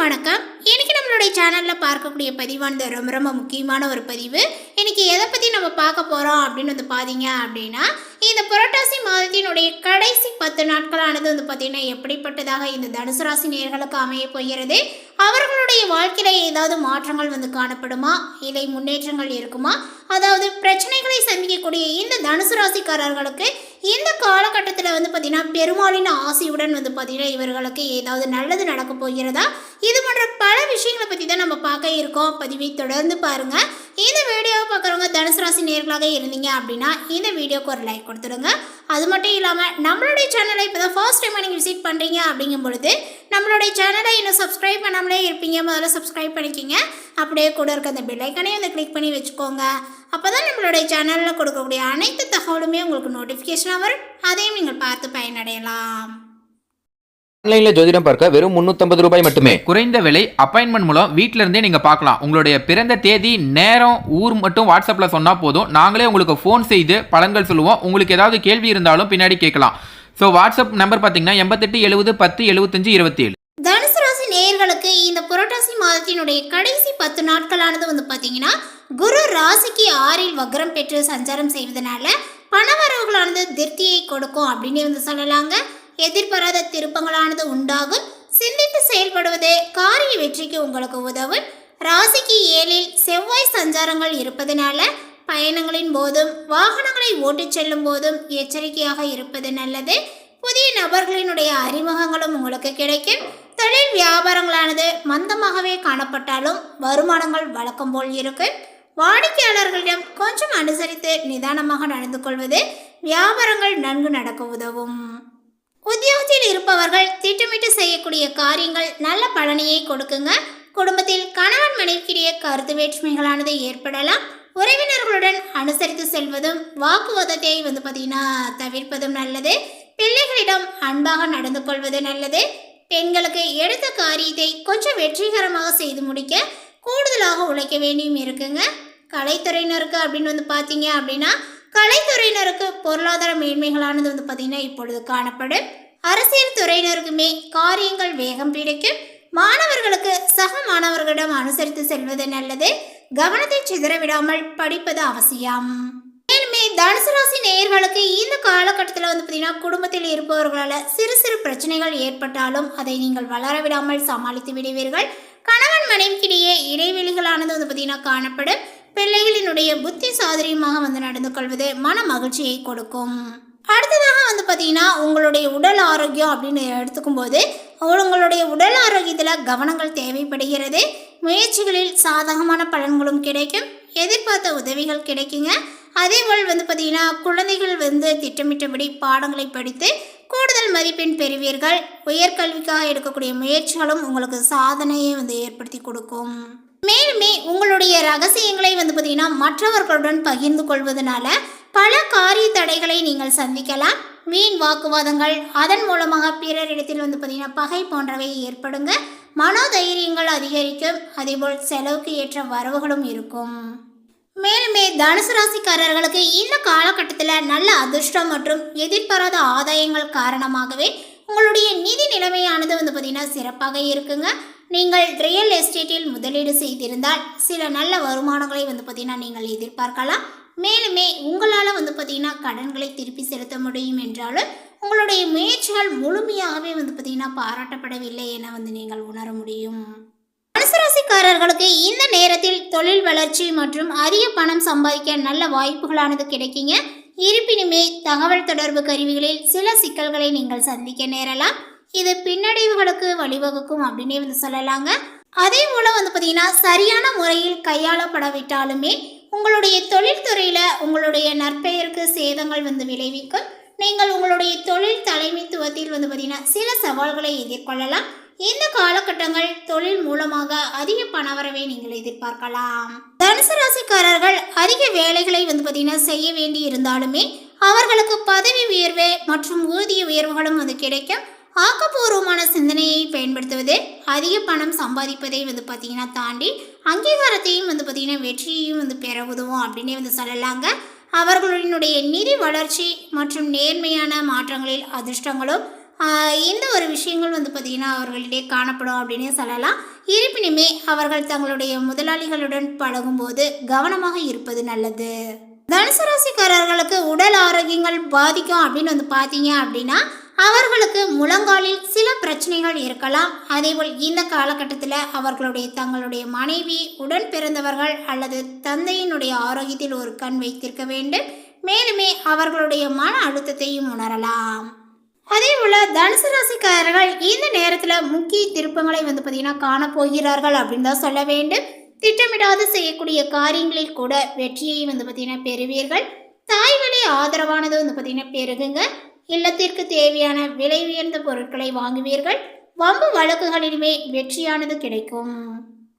வணக்கம். இன்னைக்கு நம்மளுடைய சேனல்ல பார்க்கக்கூடிய பதிவானது ரொம்ப ரொம்ப முக்கியமான ஒரு பதிவு. இன்னைக்கு எதை பத்தி நம்ம பார்க்க போறோம் அப்படின்னு பாத்தீங்க அப்படின்னா, இந்த புரட்டாசி மாதத்தினுடைய கடைசி 10 நாட்களானது பார்த்தீங்கன்னா எப்படிப்பட்டதாக இந்த தனுசு ராசி நேயர்களுக்கு அமைய போகிறது. அவர்களுடைய வாழ்க்கையில ஏதாவது மாற்றங்கள் காணப்படுமா, இல்லை முன்னேற்றங்கள் இருக்குமா? அதாவது பிரச்சனைகளை சந்திக்கக்கூடிய இந்த தனுசு ராசிக்காரர்களுக்கு இந்த காலகட்டத்தில் பார்த்தீங்கன்னா பெருமாளின் ஆசையுடன் பார்த்தீங்கன்னா இவர்களுக்கு ஏதாவது நல்லது நடக்க போகிறதா? இது போன்ற பல விஷயங்களை பற்றி தான் நம்ம பார்க்க இருக்கோம். பதிவை தொடர்ந்து பாருங்க. இந்த வீடியோவை பார்க்குறவங்க தனுசு ராசி நேயர்களாக இருந்தீங்க அப்படின்னா இந்த வீடியோக்கு ஒரு லைக் கொடுத்துடுங்க. அது மட்டும் இல்லாமல் நம்மளுடைய சேனலை இப்போ தான் ஃபர்ஸ்ட் டைம் நீங்கள் விசிட் பண்ணுறீங்க அப்படிங்கும் பொழுது நம்மளுடைய சேனலை இன்னும் சப்ஸ்கிரைப் பண்ணாமலே இருப்பீங்க, முதல்ல சப்ஸ்கிரைப் பண்ணிக்கிங்க. அப்படியே கூட இருக்க அந்த பெல் ஐக்கனையும் கிளிக் பண்ணி வச்சுக்கோங்க. அப்போ தான் நம்மளுடைய சேனலில் கொடுக்கக்கூடிய அனைத்து தகவலுமே உங்களுக்கு நோட்டிஃபிகேஷனாக வரும். அதையும் நீங்கள் பார்த்து பயனடையலாம். ஆன்லைன்ல ஜோதிடம் பார்க்க வெறும் 350 ரூபாய் மட்டுமே. குறைந்த விலை, அப்பாயின்மெண்ட் மூலம் வீட்டில இருந்தே நீங்க பார்க்கலாம். உங்களுடைய பிறந்த தேதி, நேரம், ஊர் மட்டும் வாட்ஸ்அப்ல சொன்னா போதும். நாங்களே உங்களுக்கு ஃபோன் செய்து பலன்கள் சொல்லுவோம். உங்களுக்கு ஏதாவது கேள்வி இருந்தாலும் பின்னாடி கேட்கலாம். ஸோ வாட்ஸ்அப் நம்பர் பார்த்தீங்கன்னா 88 70 10 75 27. தனுசு ராசி நேயர்களுக்கு இந்த புரட்டாசி மாதத்தினுடைய கடைசி 10 நாட்களானது பார்த்தீங்கன்னா குரு ராசிக்கு 6இல் வக்ரம் பெற்று சஞ்சாரம் செய்வதனால பணவரவுகளானது திருப்தியை கொடுக்கும் அப்படின்னு சொல்லலாங்க. எதிர்பாராத திருப்பங்களானது உண்டாகும். சிந்தித்து செயல்படுவதே காரிய வெற்றிக்கு உங்களுக்கு உதவும். ராசிக்கு 7இல் செவ்வாய் சஞ்சாரங்கள் இருப்பதனால பயணங்களின் போதும் வாகனங்களை ஓட்டிச் செல்லும் போதும் எச்சரிக்கையாக இருப்பது நல்லது. புதிய நபர்களினுடைய அறிமுகங்களும் உங்களுக்கு கிடைக்கும். தொழில் வியாபாரங்களானது மந்தமாகவே காணப்பட்டாலும் வருமானங்கள் வழக்கம் போல் இருக்கும். வாடிக்கையாளர்களிடம் கொஞ்சம் அனுசரித்து நிதானமாக நடந்து கொள்வது வியாபாரங்கள் நன்கு நடக்க உதவும். உத்தியோகத்தில் இருப்பவர்கள் திட்டமிட்டு செய்யக்கூடிய காரியங்கள் நல்ல பலனையை கொடுக்குங்க. குடும்பத்தில் கணவன் மனைவிக்கிடையே கருத்து வேற்றுமைகளானது ஏற்படலாம். உறவினர்களுடன் அனுசரித்து செல்வதும் வாக்குவாதத்தை பார்த்தீங்கன்னா தவிர்ப்பதும் நல்லது. பிள்ளைகளிடம் அன்பாக நடந்து கொள்வது நல்லது. பெண்களுக்கு எடுத்த காரியத்தை கொஞ்சம் வெற்றிகரமாக செய்து முடிக்க கூடுதலாக உழைக்க வேண்டியும் இருக்குங்க. கலைத்துறையினருக்கு அப்படின்னு பார்த்தீங்க அப்படின்னா கலைத்துறையினருக்கு பொருளாதார மேன்மைகளானது பார்த்தீங்கன்னா இப்பொழுது காணப்படும். அரசியல் துறையினருக்குமே காரியங்கள் வேகம் பிடிக்கும். மாணவர்களுக்கு சக மாணவர்களிடம் அனுசரித்து செல்வது நல்லது. கவனத்தை சிதறவிடாமல் படிப்பது அவசியம். மேலுமே தனுசு ராசி நேயர்களுக்கு இந்த காலகட்டத்தில் பார்த்தீங்கன்னா குடும்பத்தில் இருப்பவர்களால் சிறு சிறு பிரச்சனைகள் ஏற்பட்டாலும் அதை நீங்கள் வளர விடாமல் சமாளித்து விடுவீர்கள். கணவன் மனைவிக்கிடையே இடைவெளிகளானது பார்த்தீங்கன்னா காணப்படும். பிள்ளைகளினுடைய புத்தி சாதுரியமாக நடந்து கொள்வது மன மகிழ்ச்சியை கொடுக்கும். அடுத்ததாக பார்த்தீங்கன்னா உங்களுடைய உடல் ஆரோக்கியம் அப்படின்னு எடுத்துக்கும் போது உங்களுடைய உடல் ஆரோக்கியத்தில் கவனங்கள் தேவைப்படுகிறது. முயற்சிகளில் சாதகமான பலன்களும் கிடைக்கும். எதிர்பார்த்த உதவிகள் கிடைக்குங்க. அதேபோல் பார்த்தீங்கன்னா குழந்தைகள் திட்டமிட்டபடி பாடங்களை படித்து கூடுதல் மதிப்பெண் பெறுவீர்கள். உயர்கல்விக்காக எடுக்கக்கூடிய முயற்சிகளும் உங்களுக்கு சாதனையை ஏற்படுத்தி கொடுக்கும். மேலுமே உங்களுடைய ரகசியங்களை பார்த்தீங்கன்னா மற்றவர்களுடன் பகிர்ந்து கொள்வதனால பல காரிய தடைகளை நீங்கள் சந்திக்கலாம். வீண் வாக்குவாதங்கள், அதன் மூலமாக பிறரிடத்தில் பார்த்தீங்கன்னா பகை போன்றவை ஏற்படுங்க. மனோதைரியங்கள் அதிகரிக்கும். அதேபோல் செலவுக்கு ஏற்ற வரவுகளும் இருக்கும். மேலுமே தனுசு ராசிக்காரர்களுக்கு இந்த காலகட்டத்தில் நல்ல அதிர்ஷ்டம் மற்றும் எதிர்பாராத ஆதாயங்கள் காரணமாகவே உங்களுடைய நிதி நிலைமையானது பார்த்தீங்கன்னா சிறப்பாக இருக்குங்க. நீங்கள் ரியல் எஸ்டேட்டில் முதலீடு செய்திருந்தால் சில நல்ல வருமானங்களை பார்த்தீங்கன்னா நீங்கள் எதிர்பார்க்கலாம். மேலுமே உங்களால் பார்த்தீங்கன்னா கடன்களை திருப்பி செலுத்த முடியும் என்றாலும் உங்களுடைய முயற்சிகள் முழுமையாகவே பார்த்தீங்கன்னா பாராட்டப்படவில்லை என நீங்கள் உணர முடியும். தனுசு ராசிக்காரர்களுக்கு இந்த நேரத்தில் தொழில் வளர்ச்சி மற்றும் அதிக பணம் சம்பாதிக்க நல்ல வாய்ப்புகளானது கிடைக்குங்க. இருப்பினுமே தகவல் தொடர்பு கருவிகளில் சில சிக்கல்களை நீங்கள் சந்திக்க நேரலாம். இது பின்னடைவுகளுக்கு வழிவகுக்கும் அப்படின்னு சொல்லலாங்க. அதே போல் பார்த்தீங்கன்னா சரியான முறையில் கையாளப்படவிட்டாலுமே உங்களுடைய தொழில்துறையில் உங்களுடைய நற்பெயருக்கு சேதங்கள் விளைவிக்கும். நீங்கள் உங்களுடைய தொழில் தலைமைத்துவத்தில் பார்த்தீங்கன்னா சில சவால்களை எதிர்கொள்ளலாம். இந்த காலகட்டங்கள் தொழில் மூலமாக அதிக பணவரவை நீங்கள் எதிர்பார்க்கலாம். தனுசு ராசிக்காரர்கள் அதிக வேலைகளை பார்த்தீங்கன்னா செய்ய வேண்டி இருந்தாலுமே அவர்களுக்கு பதவி உயர்வு மற்றும் ஊதிய உயர்வுகளும் கிடைக்கும். ஆக்கப்பூர்வமான சிந்தனையை பயன்படுத்துவது அதிக பணம் சம்பாதிப்பதை பார்த்தீங்கன்னா தாண்டி அங்கீகாரத்தையும் பார்த்தீங்கன்னா வெற்றியையும் பெற உதவும் அப்படின்னு சொல்லலாங்க. அவர்களுடைய நிதி வளர்ச்சி மற்றும் நேர்மையான மாற்றங்களில் அதிர்ஷ்டங்களும் இந்த ஒரு விஷயங்கள் வந்து பார்த்திங்கன்னா அவர்களிடையே காணப்படும் அப்படின்னே சொல்லலாம். இருப்பினுமே அவர்கள் தங்களுடைய முதலாளிகளுடன் பழகும்போது கவனமாக இருப்பது நல்லது. தனுசு ராசிக்காரர்களுக்கு உடல் ஆரோக்கியங்கள் பாதிக்கும் அப்படின்னு வந்து பார்த்தீங்க அப்படின்னா அவர்களுக்கு முழங்காலில் சில பிரச்சனைகள் இருக்கலாம். அதேபோல் இந்த காலகட்டத்தில் அவர்களுடைய தங்களுடைய மனைவி, உடன் பிறந்தவர்கள் அல்லது தந்தையினுடைய ஆரோக்கியத்தில் ஒரு கண் வைத்திருக்க வேண்டும். மேலுமே அவர்களுடைய மன அழுத்தத்தையும் உணரலாம். அதே போல் தனுசு ராசிக்காரர்கள் இந்த நேரத்தில் முக்கிய திருப்பங்களை வந்து பார்த்திங்கன்னா காணப்போகிறார்கள் அப்படின்னு தான் சொல்ல வேண்டும். திட்டமிடாது செய்யக்கூடிய காரியங்களில் கூட வெற்றியை வந்து பார்த்திங்கன்னா பெறுவீர்கள். தாய்வழி ஆதரவானது வந்து பார்த்திங்கன்னா பெருகுங்க. இல்லத்திற்கு தேவையான விலை உயர்ந்த பொருட்களை வாங்குவீர்கள். வம்பு வழக்குகளிலுமே வெற்றியானது கிடைக்கும்.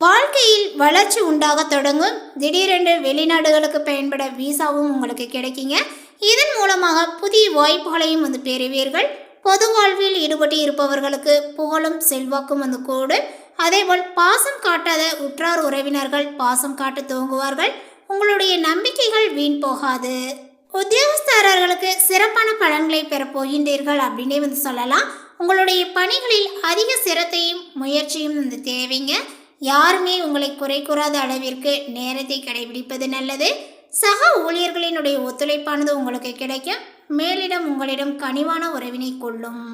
வாழ்க்கையில் வளர்ச்சி உண்டாக தொடங்கும். திடீரென்று வெளிநாடுகளுக்கு பயன்பட விசாவும் உங்களுக்கு கிடைக்குங்க. இதன் மூலமாக புதிய வாய்ப்புகளையும் வந்து பெறுவீர்கள். பொது வாழ்வில் ஈடுபட்டு இருப்பவர்களுக்கு புகழும் செல்வாக்கும் வந்து கூடும். அதேபோல் பாசம் காட்டாத உற்றார் உறவினர்கள் பாசம் காட்ட துவங்குவார்கள். உங்களுடைய நம்பிக்கைகள் வீண் போகாது. உத்தியோகஸ்தர்களுக்கு சிறப்பான பலன்களை பெறப் போகின்றீர்கள் அப்படின்னே வந்து சொல்லலாம். உங்களுடைய பணிகளில் அதிக சிரத்தையும் முயற்சியும் வந்து தேவைங்க. யாருமே உங்களை குறை கூறாத அளவிற்கு நேரத்தை கடைபிடிப்பது நல்லது. சக ஊழியர்களினுடைய ஒத்துழைப்பானது உங்களுக்கு கிடைக்கும். மேலிடம் உங்களிடம் கனிவான உறவினை கொள்ளும்.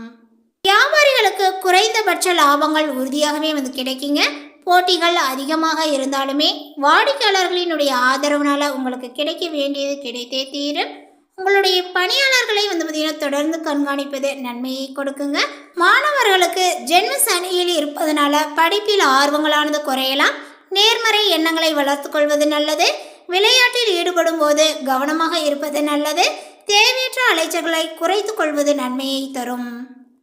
வியாபாரிகளுக்கு குறைந்தபட்ச லாபங்கள் உறுதியாகவே வந்து கிடைக்குங்க. போட்டிகள் அதிகமாக இருந்தாலுமே வாடிக்கையாளர்களினுடைய ஆதரவுனால உங்களுக்கு கிடைக்க வேண்டியது கிடைத்தே தீரும். உங்களுடைய பணியாளர்களை வந்து பார்த்தீங்கன்னா தொடர்ந்து கண்காணிப்பது நன்மையை கொடுக்குங்க. மாணவர்களுக்கு ஜென்ம சனியில் இருப்பதனால படிப்பில் ஆர்வங்களானது குறையலாம். நேர்மறை எண்ணங்களை வளர்த்து கொள்வது நல்லது. விளையாட்டில் ஈடுபடும் போது கவனமாக இருப்பது நல்லது. தேவையற்ற அலைச்சல்களை குறைத்து கொள்வது நன்மையை தரும்.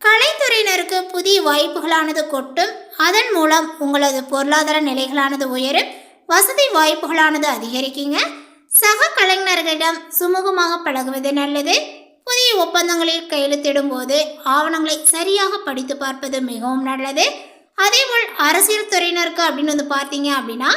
கலைத்துறையினருக்கு புதிய வாய்ப்புகளானது கொட்டும். அதன் மூலம் உங்களது பொருளாதார நிலைகளானது உயரும். வசதி வாய்ப்புகளானது அதிகரிக்குங்க. சக கலைஞர்களிடம் சுமூகமாக பழகுவது நல்லது. புதிய ஒப்பந்தங்களில் கையெழுத்திடும் போது ஆவணங்களை சரியாக படித்து பார்ப்பது மிகவும் நல்லது. அதேபோல் அரசியல் துறையினருக்கு அப்படின்னு வந்து பார்த்தீங்க அப்படின்னா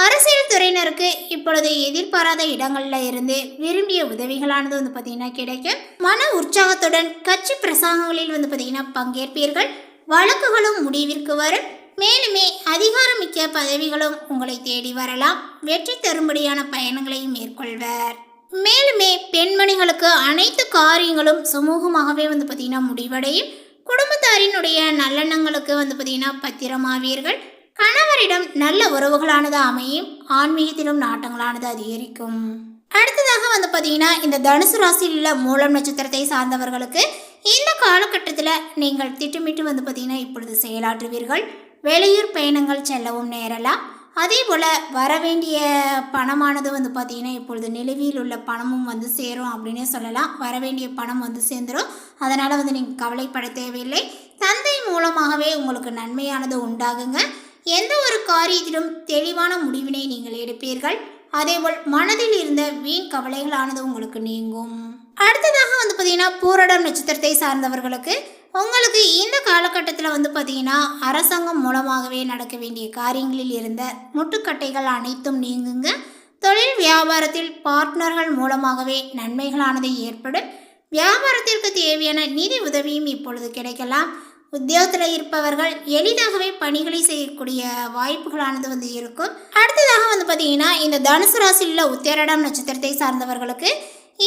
அரசியல் துறையினருக்கு இப்பொழுது எதிர்பாராத இடங்கள்ல இருந்து விரும்பிய உதவிகளானது வந்து பார்த்தீங்கன்னா கிடைக்கும். மன உற்சாகத்துடன் கட்சி பிரசங்கங்களில் வந்து பார்த்தீங்கன்னா பங்கேற்பீர்கள். வழக்குகளும் முடிவிற்கு வரும். மேலுமே அதிகாரமிக்க பதவிகளும் உங்களை தேடி வரலாம். வெற்றி தரும்படியான பயணங்களையும் மேற்கொள்வர். மேலுமே பெண்மணிகளுக்கு அனைத்து காரியங்களும் சுமூகமாகவே வந்து பார்த்தீங்கன்னா முடிவடையும். குடும்பத்தாரினுடைய நல்லெண்ணங்களுக்கு வந்து பார்த்தீங்கன்னா பத்திரமாவீர்கள். கணவரிடம் நல்ல உறவுகளானது அமையும். ஆன்மீகத்திலும் நாட்டங்களானது அதிகரிக்கும். அடுத்ததாக வந்து பார்த்தீங்கன்னா இந்த தனுசு ராசியில் உள்ள மூலம் நட்சத்திரத்தை சார்ந்தவர்களுக்கு இந்த காலகட்டத்தில் நீங்கள் திட்டமிட்டு வந்து பார்த்தீங்கன்னா இப்பொழுது செயலாற்றுவீர்கள். வெளியூர் பயணங்கள் செல்லவும் நேரலாம். அதே போல் வர வேண்டிய பணமானது வந்து பார்த்தீங்கன்னா இப்பொழுது நிலுவையில் உள்ள பணமும் வந்து சேரும் அப்படின்னே சொல்லலாம். வர வேண்டிய பணம் வந்து சேர்ந்துடும். அதனால் வந்து நீங்கள் கவலைப்பட தேவையில்லை. தந்தை மூலமாகவே உங்களுக்கு நன்மையானது உண்டாகுங்க. எந்த ஒரு காரியத்திலும் தெளிவான முடிவினை நீங்கள் எடுப்பீர்கள். அதேபோல் மனதில் இருந்த வீண் கவலைகளானது உங்களுக்கு நீங்கும். அடுத்ததாக வந்து பார்த்தீங்கன்னா பூரடம் நட்சத்திரத்தை சார்ந்தவர்களுக்கு உங்களுக்கு இந்த காலகட்டத்தில் வந்து பார்த்தீங்கன்னா அரசாங்கம் மூலமாகவே நடக்க வேண்டிய காரியங்களில் இருந்த முட்டுக்கட்டைகள் அனைத்தும் நீங்குங்க. தொழில் வியாபாரத்தில் பார்ட்னர்கள் மூலமாகவே நன்மைகளானது ஏற்படும். வியாபாரத்திற்கு தேவையான நிதி உதவியும் இப்பொழுது கிடைக்கலாம். உத்தியோகத்தில் இருப்பவர்கள் எளிதாகவே பணிகளை செய்யக்கூடிய வாய்ப்புகளானது வந்து இருக்கும். அடுத்ததாக வந்து பார்த்தீங்கன்னா இந்த தனுசு ராசியில் உள்ள உத்திராடம் நட்சத்திரத்தை சார்ந்தவர்களுக்கு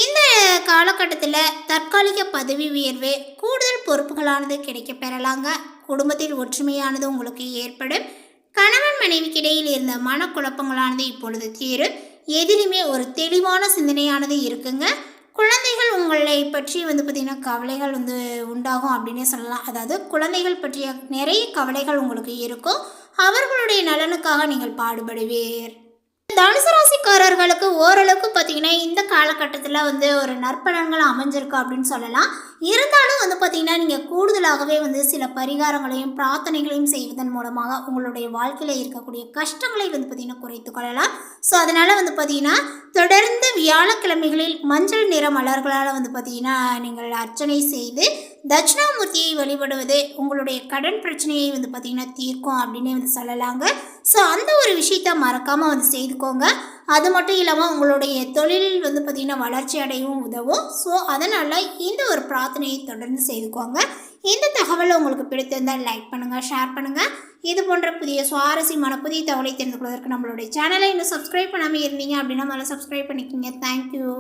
இந்த காலகட்டத்தில் தற்காலிக பதவி உயர்வு, கூடுதல் பொறுப்புகளானது கிடைக்க பெறலாங்க. குடும்பத்தில் ஒற்றுமையானது உங்களுக்கு ஏற்படும். கணவன் மனைவிக்கு இடையில் இருந்த மனக்குழப்பங்களானது இப்பொழுது தீரும். எதிலுமே ஒரு தெளிவான சிந்தனையானது இருக்குங்க. குழந்தைகள் உங்களை பற்றி வந்து பார்த்திங்கன்னா கவலைகள் வந்து உண்டாகும் அப்படின்னே சொல்லலாம். அதாவது குழந்தைகள் பற்றிய நிறைய கவலைகள் உங்களுக்கு இருக்கும். அவர்களுடைய நலனுக்காக நீங்கள் பாடுபடுவீர். தனுசு ராசிக்காரர்களுக்கு ஓரளவுக்கு பார்த்தீங்கன்னா இந்த காலகட்டத்தில் வந்து ஒரு நற்பலன்கள் அமைஞ்சிருக்கு அப்படின்னு சொல்லலாம். இருந்தாலும் வந்து பார்த்தீங்கன்னா நீங்கள் கூடுதலாகவே வந்து சில பரிகாரங்களையும் பிரார்த்தனைகளையும் செய்வதன் மூலமாக உங்களுடைய வாழ்க்கையில் இருக்கக்கூடிய கஷ்டங்களை வந்து பார்த்தீங்கன்னா குறைத்து கொள்ளலாம். ஸோ அதனால் வந்து பார்த்தீங்கன்னா தொடர்ந்து வியாழக்கிழமைகளில் மஞ்சள் நிற மலர்களால் வந்து பார்த்தீங்கன்னா நீங்கள் அர்ச்சனை செய்து தட்சிணாமூர்த்தியை வழிபடுவது உங்களுடைய கடன் பிரச்சனையை வந்து பார்த்திங்கன்னா தீர்க்கும் அப்படின்னே வந்து சொல்லலாங்க. ஸோ அந்த ஒரு விஷயத்த மறக்காமல் வந்து செய்துக்கோங்க. அது மட்டும் இல்லாமல் உங்களுடைய தொழிலில் வந்து பார்த்திங்கன்னா வளர்ச்சி அடையவும் உதவும். ஸோ அதனால் இந்த ஒரு பிரார்த்தனையை தொடர்ந்து செய்துக்கோங்க. இந்த தகவலை உங்களுக்கு பிடித்திருந்தால் லைக் பண்ணுங்கள், ஷேர் பண்ணுங்கள். இது போன்ற புதிய சுவாரஸ்யமான புதிய தகவலை தெரிந்து கொள்வதற்கு நம்மளுடைய சேனலை இன்னும் சப்ஸ்கிரைப் பண்ணாமல் இருந்தீங்க அப்படின்னா முதல்ல சப்ஸ்கிரைப் பண்ணிக்கோங்க. தேங்க்யூ.